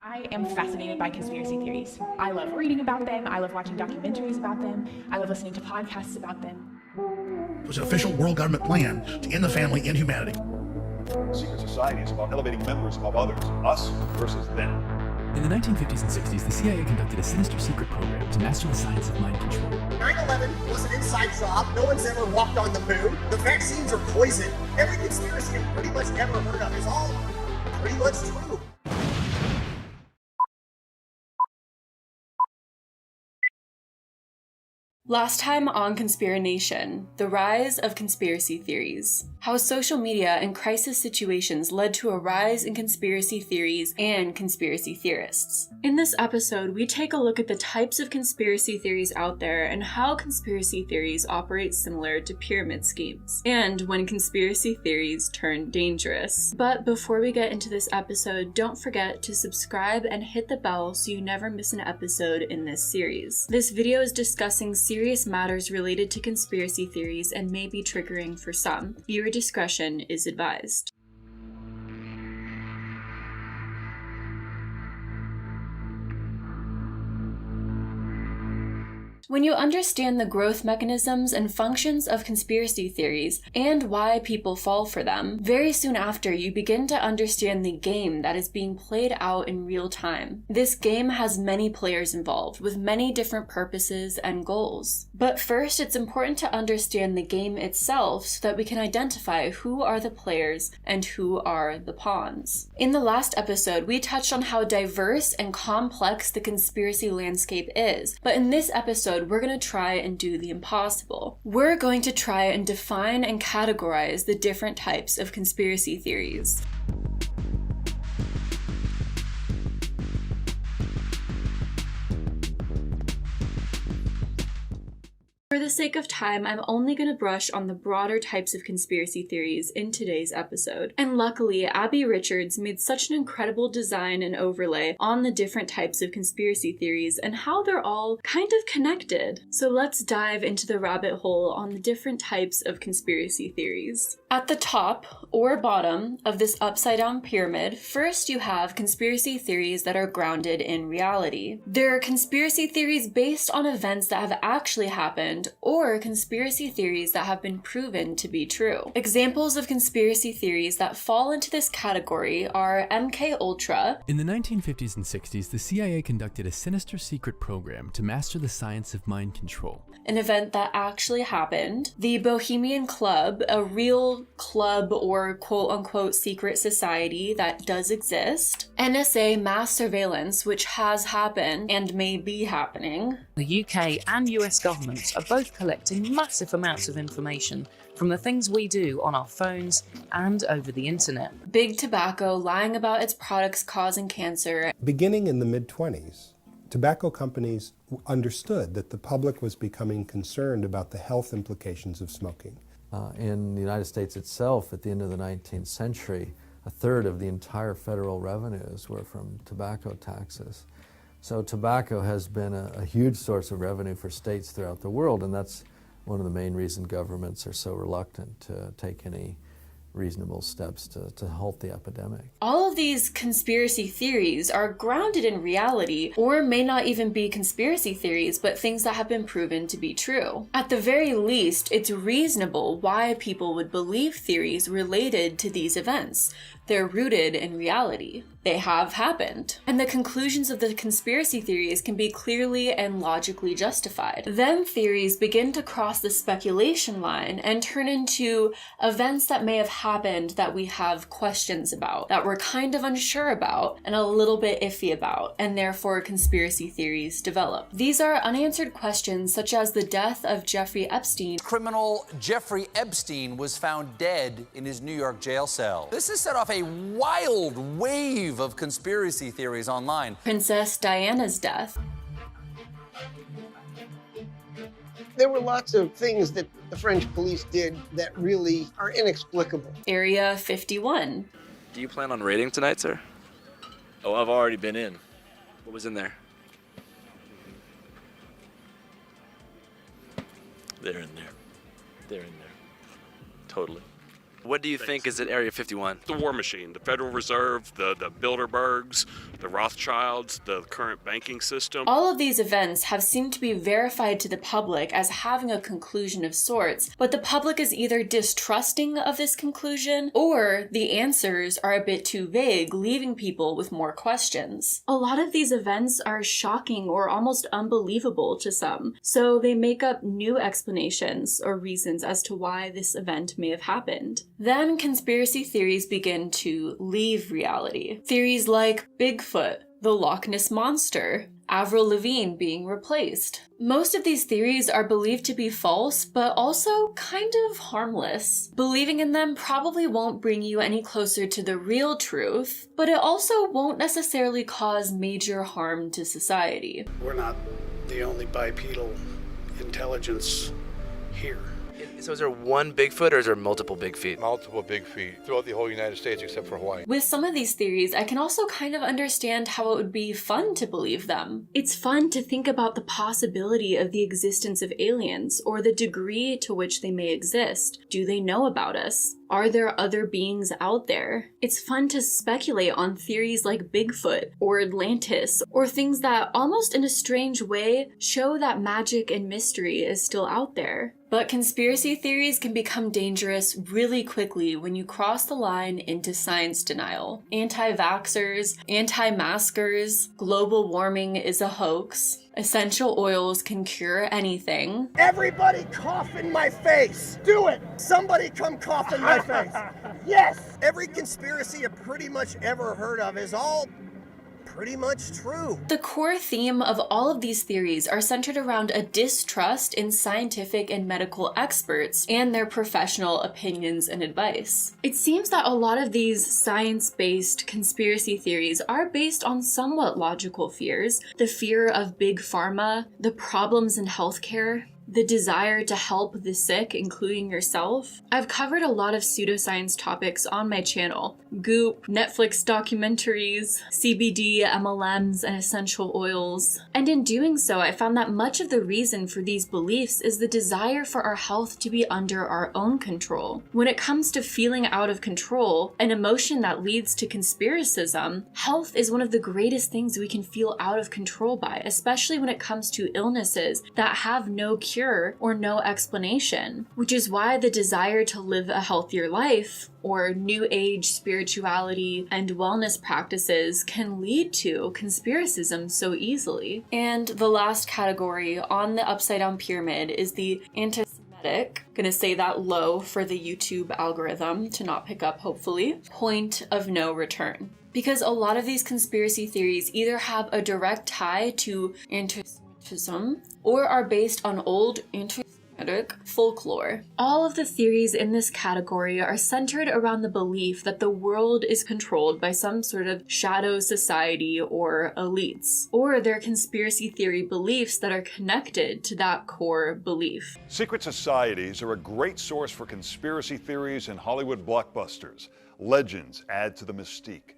I am fascinated by conspiracy theories. I love reading about them. I love watching documentaries about them. I love listening to podcasts about them. It was an official world government plan to end the family in humanity. Secret society is about elevating members above others, us versus them. In the 1950s and 60s, the CIA conducted a sinister secret program to master the science of mind control. 9/11 was an inside job. No one's ever walked on the moon. The vaccines are poison. Every conspiracy I've pretty much ever heard of is all pretty much true. Last time on Conspirination, the rise of conspiracy theories. How social media and crisis situations led to a rise in conspiracy theories and conspiracy theorists. In this episode, we take a look at the types of conspiracy theories out there and how conspiracy theories operate similar to pyramid schemes, and when conspiracy theories turn dangerous. But before we get into this episode, don't forget to subscribe and hit the bell so you never miss an episode in this series. This video is discussing serious matters related to conspiracy theories and may be triggering for some. Viewer discretion is advised. When you understand the growth mechanisms and functions of conspiracy theories and why people fall for them, very soon after you begin to understand the game that is being played out in real time. This game has many players involved with many different purposes and goals. But first, it's important to understand the game itself so that we can identify who are the players and who are the pawns. In the last episode, we touched on how diverse and complex the conspiracy landscape is, but in this episode, we're going to try and do the impossible. We're going to try and define and categorize the different types of conspiracy theories. For the sake of time, I'm only going to brush on the broader types of conspiracy theories in today's episode. And luckily, Abby Richards made such an incredible design and overlay on the different types of conspiracy theories and how they're all kind of connected. So let's dive into the rabbit hole on the different types of conspiracy theories. At the top or bottom of this upside down pyramid, first you have conspiracy theories that are grounded in reality. There are conspiracy theories based on events that have actually happened, or conspiracy theories that have been proven to be true. Examples of conspiracy theories that fall into this category are MK Ultra. In the 1950s and 60s, the CIA conducted a sinister secret program to master the science of mind control. An event that actually happened. The Bohemian Club, a real club or quote-unquote secret society that does exist. NSA mass surveillance, which has happened and may be happening. The UK and US governments are both collecting massive amounts of information from the things we do on our phones and over the internet. Big Tobacco lying about its products causing cancer. Beginning in the mid-20s, tobacco companies understood that the public was becoming concerned about the health implications of smoking. In the United States itself, at the end of the 19th century, a third of the entire federal revenues were from tobacco taxes. So tobacco has been a huge source of revenue for states throughout the world, and that's one of the main reasons governments are so reluctant to take any reasonable steps to halt the epidemic. All of these conspiracy theories are grounded in reality, or may not even be conspiracy theories, but things that have been proven to be true. At the very least, it's reasonable why people would believe theories related to these events. They're rooted in reality. They have happened. And the conclusions of the conspiracy theories can be clearly and logically justified. Then theories begin to cross the speculation line and turn into events that may have happened that we have questions about, that we're kind of unsure about and a little bit iffy about, and therefore conspiracy theories develop. These are unanswered questions such as the death of Jeffrey Epstein. Criminal Jeffrey Epstein was found dead in his New York jail cell. This has set off a wild wave of conspiracy theories online. Princess Diana's death. There were lots of things that the French police did that really are inexplicable. Area 51. Do you plan on raiding tonight, sir? Oh, I've already been in. What was in there? They're in there. They're in there. Totally. What do you think is at Area 51? The war machine, the Federal Reserve, the Bilderbergs, the Rothschilds, the current banking system. All of these events have seemed to be verified to the public as having a conclusion of sorts, but the public is either distrusting of this conclusion or the answers are a bit too vague, leaving people with more questions. A lot of these events are shocking or almost unbelievable to some, so they make up new explanations or reasons as to why this event may have happened. Then conspiracy theories begin to leave reality. Theories like Bigfoot, the Loch Ness Monster, Avril Lavigne being replaced. Most of these theories are believed to be false, but also kind of harmless. Believing in them probably won't bring you any closer to the real truth, but it also won't necessarily cause major harm to society. We're not the only bipedal intelligence here. So is there one Bigfoot or is there multiple big feet? Multiple big feet throughout the whole United States except for Hawaii. With some of these theories, I can also kind of understand how it would be fun to believe them. It's fun to think about the possibility of the existence of aliens or the degree to which they may exist. Do they know about us? Are there other beings out there? It's fun to speculate on theories like Bigfoot or Atlantis, or things that almost in a strange way show that magic and mystery is still out there. But conspiracy theories can become dangerous really quickly when you cross the line into science denial. Anti-vaxxers, anti-maskers, global warming is a hoax, essential oils can cure anything. Everybody cough in my face. Do it. Somebody come cough in my face. Yes. Every conspiracy I've pretty much ever heard of is all pretty much true. The core theme of all of these theories are centered around a distrust in scientific and medical experts and their professional opinions and advice. It seems that a lot of these science-based conspiracy theories are based on somewhat logical fears: the fear of big pharma, the problems in healthcare, the desire to help the sick, including yourself. I've covered a lot of pseudoscience topics on my channel: Goop, Netflix documentaries, CBD, MLMs, and essential oils. And in doing so, I found that much of the reason for these beliefs is the desire for our health to be under our own control. When it comes to feeling out of control, an emotion that leads to conspiracism, health is one of the greatest things we can feel out of control by, especially when it comes to illnesses that have no cure or no explanation, which is why the desire to live a healthier life or new age spirituality and wellness practices can lead to conspiracism so easily. And the last category on the upside down pyramid is the anti-Semitic. Gonna say that low for the YouTube algorithm to not pick up, hopefully. Point of no return. Because a lot of these conspiracy theories either have a direct tie to anti-Semitism or are based on old anti-Semitic folklore. All of the theories in this category are centered around the belief that the world is controlled by some sort of shadow society or elites, or they're conspiracy theory beliefs that are connected to that core belief. Secret societies are a great source for conspiracy theories and Hollywood blockbusters. Legends add to the mystique.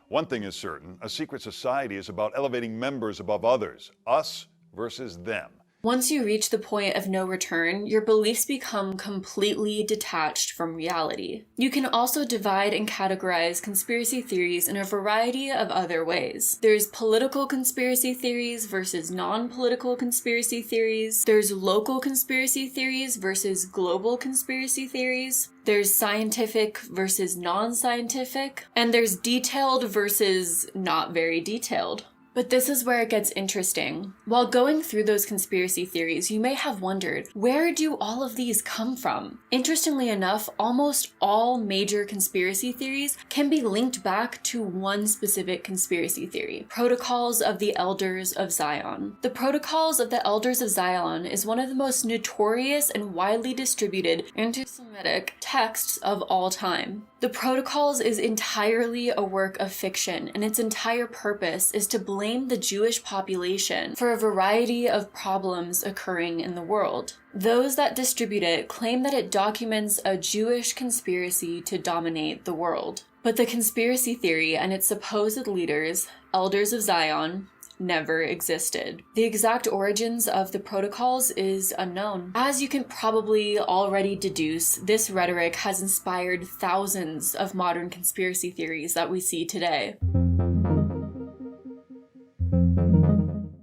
One thing is certain: a secret society is about elevating members above others, us versus them. Once you reach the point of no return, your beliefs become completely detached from reality. You can also divide and categorize conspiracy theories in a variety of other ways. There's political conspiracy theories versus non-political conspiracy theories. There's local conspiracy theories versus global conspiracy theories. There's scientific versus non-scientific. And there's detailed versus not very detailed. But this is where it gets interesting. While going through those conspiracy theories, you may have wondered, where do all of these come from? Interestingly enough, almost all major conspiracy theories can be linked back to one specific conspiracy theory: Protocols of the Elders of Zion. The Protocols of the Elders of Zion is one of the most notorious and widely distributed anti-Semitic texts of all time. The Protocols is entirely a work of fiction, and its entire purpose is to blame the Jewish population for a variety of problems occurring in the world. Those that distribute it claim that it documents a Jewish conspiracy to dominate the world. But the conspiracy theory and its supposed leaders, Elders of Zion, never existed. The exact origins of the protocols is unknown. As you can probably already deduce, this rhetoric has inspired thousands of modern conspiracy theories that we see today.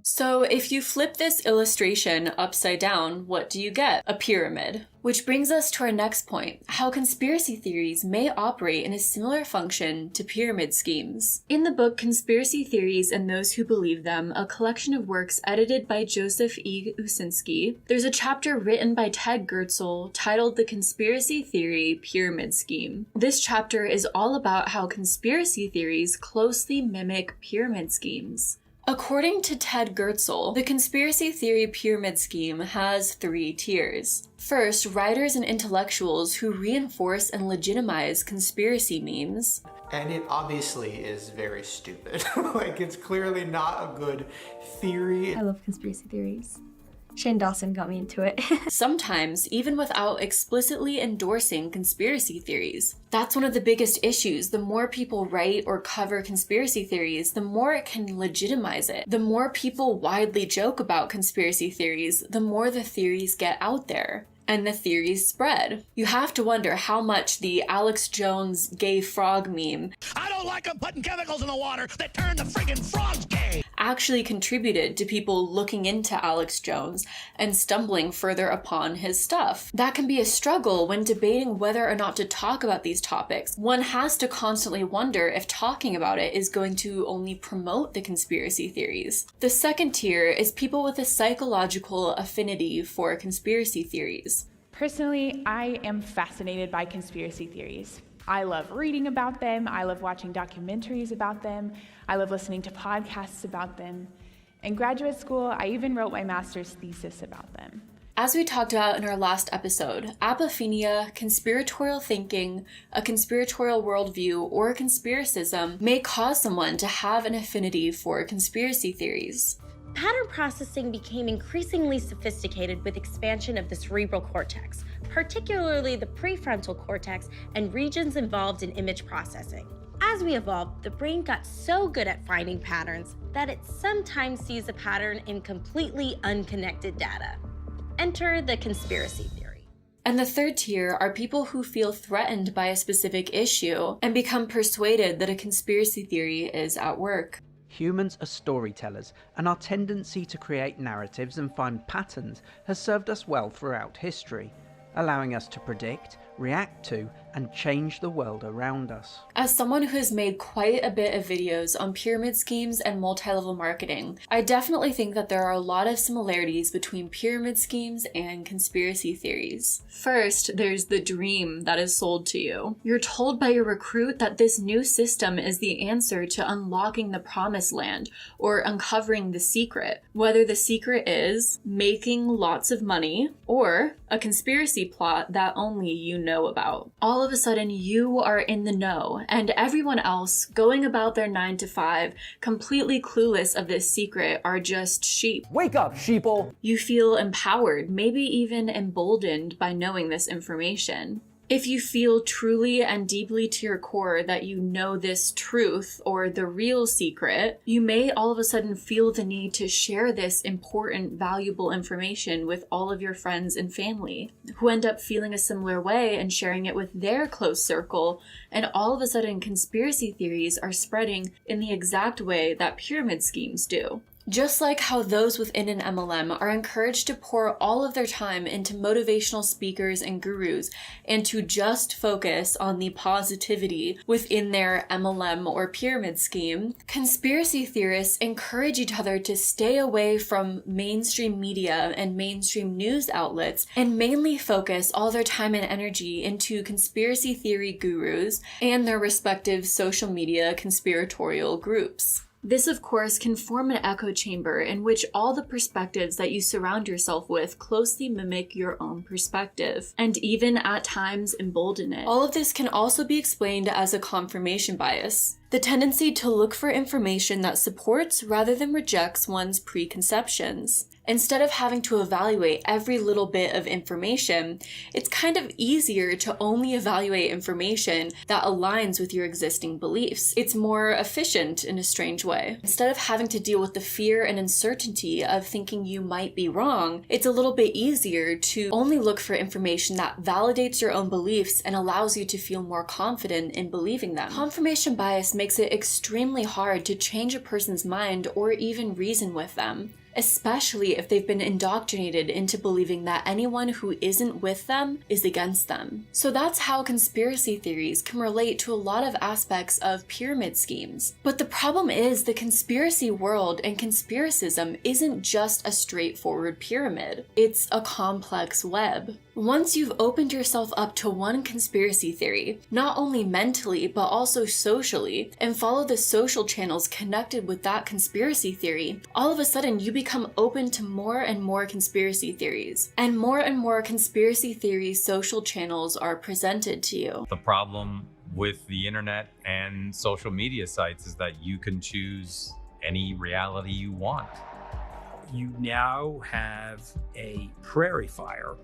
So if you flip this illustration upside down, what do you get? A pyramid. Which brings us to our next point, how conspiracy theories may operate in a similar function to pyramid schemes. In the book Conspiracy Theories and Those Who Believe Them, a collection of works edited by Joseph E02P01, there's a chapter written by Ted Goertzel titled The Conspiracy Theory Pyramid Scheme. This chapter is all about how conspiracy theories closely mimic pyramid schemes. According to Ted Goertzel, the conspiracy theory pyramid scheme has 3 tiers. First, writers and intellectuals who reinforce and legitimize conspiracy memes. And it obviously is very stupid. Like, it's clearly not a good theory. I love conspiracy theories. Shane Dawson got me into it. Sometimes, even without explicitly endorsing conspiracy theories. That's one of the biggest issues. The more people write or cover conspiracy theories, the more it can legitimize it. The more people widely joke about conspiracy theories, the more the theories get out there. And the theories spread. You have to wonder how much the Alex Jones gay frog meme, I don't like them putting chemicals in the water that turn the friggin' frogs gay, actually contributed to people looking into Alex Jones and stumbling further upon his stuff. That can be a struggle when debating whether or not to talk about these topics. One has to constantly wonder if talking about it is going to only promote the conspiracy theories. The second tier is people with a psychological affinity for conspiracy theories. Personally, I am fascinated by conspiracy theories. I love reading about them, I love watching documentaries about them, I love listening to podcasts about them. In graduate school, I even wrote my master's thesis about them. As we talked about in our last episode, apophenia, conspiratorial thinking, a conspiratorial worldview, or conspiracism may cause someone to have an affinity for conspiracy theories. Pattern processing became increasingly sophisticated with expansion of the cerebral cortex, particularly the prefrontal cortex and regions involved in image processing. As we evolved, the brain got so good at finding patterns that it sometimes sees a pattern in completely unconnected data. Enter the conspiracy theory. And the third tier are people who feel threatened by a specific issue and become persuaded that a conspiracy theory is at work. Humans are storytellers, and our tendency to create narratives and find patterns has served us well throughout history, allowing us to predict, react to, and change the world around us. As someone who has made quite a bit of videos on pyramid schemes and multi-level marketing, I definitely think that there are a lot of similarities between pyramid schemes and conspiracy theories. First, there's the dream that is sold to you. You're told by your recruit that this new system is the answer to unlocking the promised land or uncovering the secret, whether the secret is making lots of money or a conspiracy plot that only you know about. All of a sudden, you are in the know, and everyone else going about their 9 to 5, completely clueless of this secret, are just sheep. Wake up, sheeple! You feel empowered, maybe even emboldened by knowing this information. If you feel truly and deeply to your core that you know this truth or the real secret, you may all of a sudden feel the need to share this important, valuable information with all of your friends and family, who end up feeling a similar way and sharing it with their close circle, and all of a sudden conspiracy theories are spreading in the exact way that pyramid schemes do. Just like how those within an MLM are encouraged to pour all of their time into motivational speakers and gurus and to just focus on the positivity within their MLM or pyramid scheme, conspiracy theorists encourage each other to stay away from mainstream media and mainstream news outlets and mainly focus all their time and energy into conspiracy theory gurus and their respective social media conspiratorial groups. This, of course, can form an echo chamber in which all the perspectives that you surround yourself with closely mimic your own perspective, and even at times embolden it. All of this can also be explained as a confirmation bias. The tendency to look for information that supports rather than rejects one's preconceptions. Instead of having to evaluate every little bit of information, it's kind of easier to only evaluate information that aligns with your existing beliefs. It's more efficient in a strange way. Instead of having to deal with the fear and uncertainty of thinking you might be wrong, it's a little bit easier to only look for information that validates your own beliefs and allows you to feel more confident in believing them. Confirmation bias makes it extremely hard to change a person's mind or even reason with them, especially if they've been indoctrinated into believing that anyone who isn't with them is against them. So that's how conspiracy theories can relate to a lot of aspects of pyramid schemes. But the problem is the conspiracy world and conspiracism isn't just a straightforward pyramid. It's a complex web. Once you've opened yourself up to one conspiracy theory, not only mentally but also socially, and follow the social channels connected with that conspiracy theory, all of a sudden you become open to more and more conspiracy theories. And more conspiracy theory social channels are presented to you. The problem with the internet and social media sites is that you can choose any reality you want. You now have a prairie fire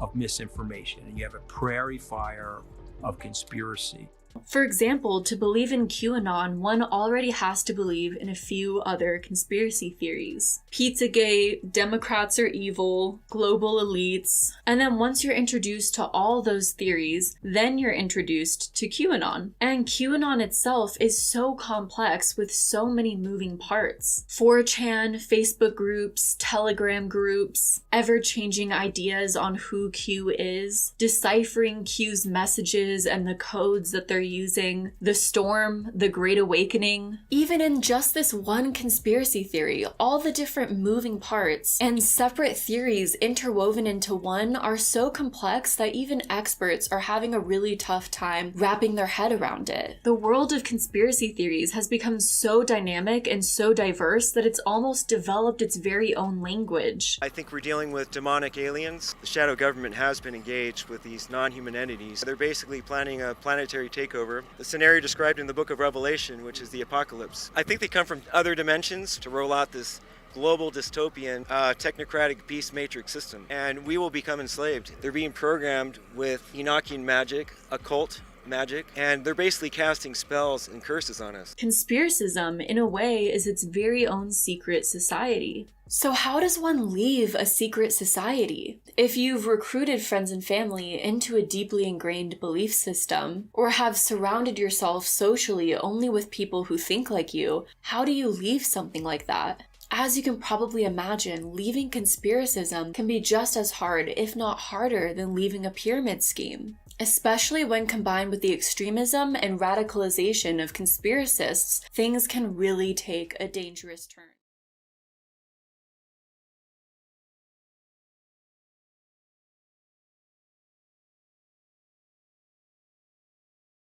of misinformation, and you have a prairie fire of conspiracy. For example, to believe in QAnon, one already has to believe in a few other conspiracy theories. Pizzagate, Democrats are evil, global elites, and then once you're introduced to all those theories, then you're introduced to QAnon. And QAnon itself is so complex with so many moving parts. 4chan, Facebook groups, Telegram groups, ever-changing ideas on who Q is, deciphering Q's messages and the codes that they're using, the storm, the Great Awakening. Even in just this one conspiracy theory, all the different moving parts and separate theories interwoven into one are so complex that even experts are having a really tough time wrapping their head around it. The world of conspiracy theories has become so dynamic and so diverse that it's almost developed its very own language. I think we're dealing with demonic aliens. The shadow government has been engaged with these non-human entities. They're basically planning a planetary takeover, the scenario described in the book of Revelation, which is the apocalypse. I think they come from other dimensions to roll out this global dystopian technocratic beast matrix system, and we will become enslaved. They're being programmed with Enochian magic, occult magic, and they're basically casting spells and curses on us. Conspiracism, in a way, is its very own secret society. So how does one leave a secret society? If you've recruited friends and family into a deeply ingrained belief system, or have surrounded yourself socially only with people who think like you, how do you leave something like that? As you can probably imagine, leaving conspiracism can be just as hard, if not harder, than leaving a pyramid scheme. Especially when combined with the extremism and radicalization of conspiracists, things can really take a dangerous turn.